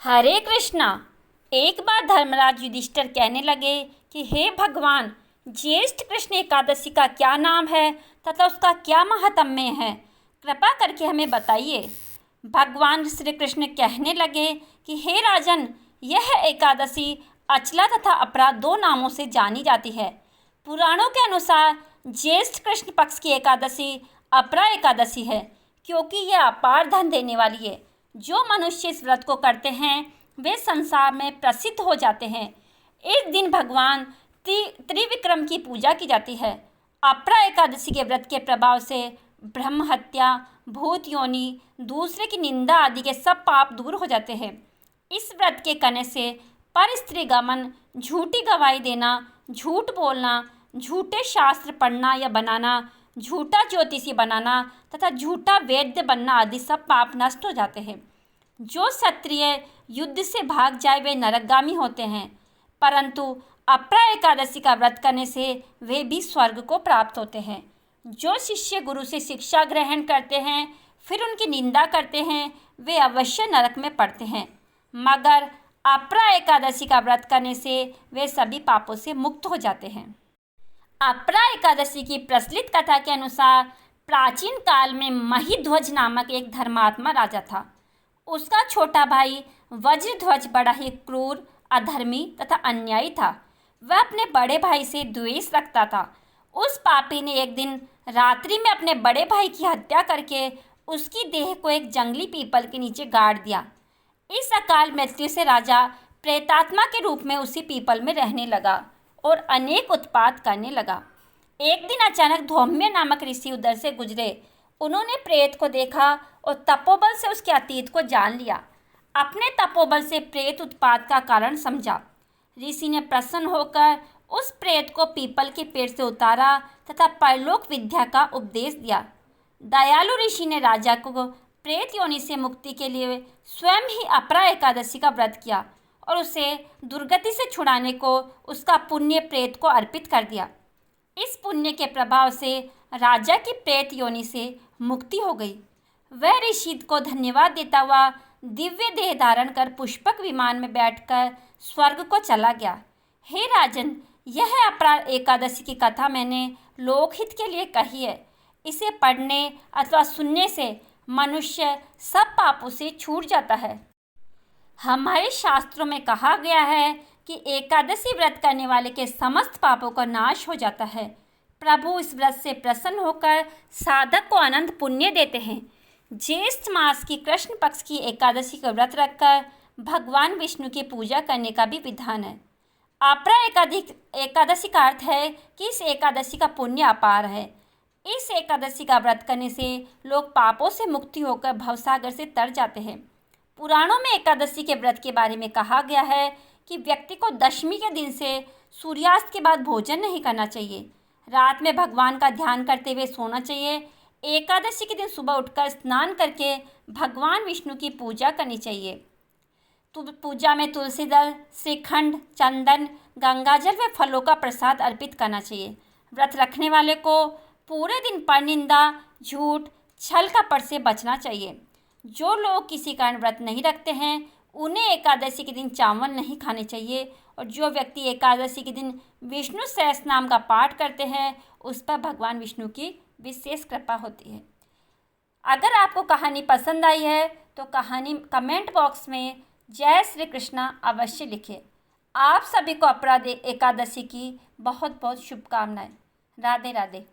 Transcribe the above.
हरे कृष्णा। एक बार धर्मराज युधिष्ठिर कहने लगे कि हे भगवान, ज्येष्ठ कृष्ण एकादशी का क्या नाम है तथा उसका क्या महात्म्य है, कृपा करके हमें बताइए। भगवान श्री कृष्ण कहने लगे कि हे राजन, यह एकादशी अचला तथा अपरा दो नामों से जानी जाती है। पुराणों के अनुसार ज्येष्ठ कृष्ण पक्ष की एकादशी अपरा एकादशी है, क्योंकि यह अपार धन देने वाली है। जो मनुष्य इस व्रत को करते हैं वे संसार में प्रसिद्ध हो जाते हैं। इस दिन भगवान त्रिविक्रम की पूजा की जाती है। अपरा एकादशी के व्रत के प्रभाव से ब्रह्म हत्या, भूत योनि, दूसरे की निंदा आदि के सब पाप दूर हो जाते हैं। इस व्रत के करने से पर स्त्री गमन, झूठी गवाही देना, झूठ बोलना, झूठे शास्त्र पढ़ना या बनाना, झूठा ज्योतिषी बनाना तथा झूठा वैद्य बनना आदि सब पाप नष्ट हो जाते हैं। जो क्षत्रिय युद्ध से भाग जाए वे नरकगामी होते हैं, परंतु अपरा एकादशी का व्रत करने से वे भी स्वर्ग को प्राप्त होते हैं। जो शिष्य गुरु से शिक्षा ग्रहण करते हैं फिर उनकी निंदा करते हैं वे अवश्य नरक में पड़ते हैं, मगर अपरा एकादशी का व्रत करने से वे सभी पापों से मुक्त हो जाते हैं। अपरा एकादशी की प्रचलित कथा के अनुसार प्राचीन काल में महिध्वज नामक एक धर्मात्मा राजा था। उसका छोटा भाई वज्रध्वज बड़ा ही क्रूर, अधर्मी तथा अन्यायी था। वह अपने बड़े भाई से द्वेष रखता था। उस पापी ने एक दिन रात्रि में अपने बड़े भाई की हत्या करके उसकी देह को एक जंगली पीपल के नीचे गाड़ दिया। इस अकाल मृत्यु से राजा प्रेतात्मा के रूप में उसी पीपल में रहने लगा और अनेक उत्पात करने लगा। एक दिन अचानक धौम्य नामक ऋषि उधर से गुजरे। उन्होंने प्रेत को देखा और तपोबल से उसके अतीत को जान लिया। अपने तपोबल से प्रेत उत्पात का कारण समझा। ऋषि ने प्रसन्न होकर उस प्रेत को पीपल के पेड़ से उतारा तथा परलोक विद्या का उपदेश दिया। दयालु ऋषि ने राजा को प्रेत योनि से मुक्ति के लिए स्वयं ही अपरा एकादशी का व्रत किया और उसे दुर्गति से छुड़ाने को उसका पुण्य प्रेत को अर्पित कर दिया। इस पुण्य के प्रभाव से राजा की प्रेत योनि से मुक्ति हो गई। वह ऋषि को धन्यवाद देता हुआ दिव्य देह धारण कर पुष्पक विमान में बैठकर स्वर्ग को चला गया। हे राजन, यह अपरा एकादशी की कथा मैंने लोकहित के लिए कही है। इसे पढ़ने अथवा सुनने से मनुष्य सब पापों से छूट जाता है। हमारे शास्त्रों में कहा गया है कि एकादशी व्रत करने वाले के समस्त पापों का नाश हो जाता है। प्रभु इस व्रत से प्रसन्न होकर साधक को अनंत पुण्य देते हैं। ज्येष्ठ मास की कृष्ण पक्ष की एकादशी का व्रत रखकर भगवान विष्णु की पूजा करने का भी विधान है। अपरा एकादशी का अर्थ है कि इस एकादशी का पुण्य अपार है। इस एकादशी का व्रत करने से लोग पापों से मुक्ति होकर भवसागर से तर जाते हैं। पुराणों में एकादशी के व्रत के बारे में कहा गया है कि व्यक्ति को दशमी के दिन से सूर्यास्त के बाद भोजन नहीं करना चाहिए। रात में भगवान का ध्यान करते हुए सोना चाहिए। एकादशी के दिन सुबह उठकर स्नान करके भगवान विष्णु की पूजा करनी चाहिए। तो पूजा में तुलसी दल, श्रीखंड, चंदन, गंगाजल व फलों का प्रसाद अर्पित करना चाहिए। व्रत रखने वाले को पूरे दिन परनिंदा, झूठ, छल कपट से बचना चाहिए। जो लोग किसी कारण व्रत नहीं रखते हैं उन्हें एकादशी के दिन चावल नहीं खाने चाहिए, और जो व्यक्ति एकादशी के दिन विष्णु सहस्त्र नाम का पाठ करते हैं उस पर भगवान विष्णु की विशेष कृपा होती है। अगर आपको कहानी पसंद आई है तो कहानी कमेंट बॉक्स में जय श्री कृष्णा अवश्य लिखें। आप सभी को अपरा एकादशी की बहुत बहुत शुभकामनाएं। राधे राधे।